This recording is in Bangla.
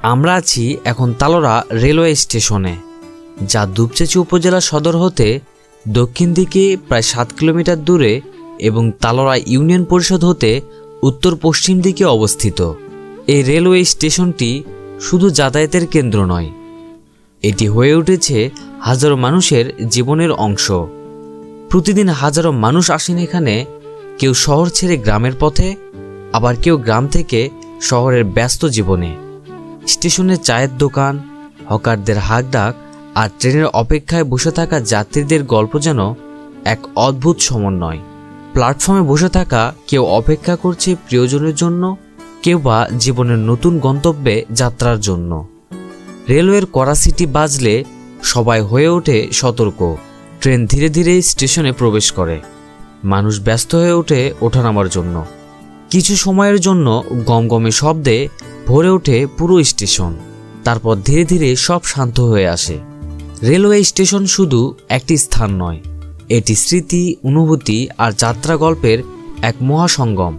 আমরা আছি এখন তালোড়া রেলওয়ে স্টেশনে, যা দুপচাঁচি উপজেলা সদর হতে দক্ষিণ দিকে প্রায় 7 কিলোমিটার দূরে এবং তালোড়া ইউনিয়ন পরিষদ হতে উত্তর পশ্চিম দিকে অবস্থিত। এই রেলওয়ে স্টেশনটি শুধু যাতায়াতের কেন্দ্র নয়, এটি হয়ে উঠেছে হাজারো মানুষের জীবনের অংশ। প্রতিদিন হাজারো মানুষ আসেন এখানে, কেউ শহর ছেড়ে গ্রামের পথে, আবার কেউ গ্রাম থেকে শহরের ব্যস্ত জীবনে। স্টেশনের চায়ের দোকান, হকারদের হাঁকডাক আর ট্রেনের অপেক্ষায় বসে থাকা যাত্রীদের গল্প যেন এক অদ্ভুত সমন্বয়। প্ল্যাটফর্মে বসে থাকা কেউ অপেক্ষা করছে প্রিয়জনের জন্য, কেউ বা জীবনের নতুন গন্তব্যে যাত্রার জন্য। রেলওয়ের কড়া সিটি বাজলে সবাই হয়ে ওঠে সতর্ক। ট্রেন ধীরে ধীরে স্টেশনে প্রবেশ করে, মানুষ ব্যস্ত হয়ে ওঠে ওঠানামার জন্য। কিছু সময়ের জন্য গমগমে শব্দে ভরে ওঠে পুরো স্টেশন, তারপর ধীরে ধীরে সব শান্ত হয়ে আসে। রেলওয়ে স্টেশন শুধু একটি স্থান নয়, এটি স্মৃতি, অনুভূতি আর যাত্রা গল্পের এক মহাসঙ্গম।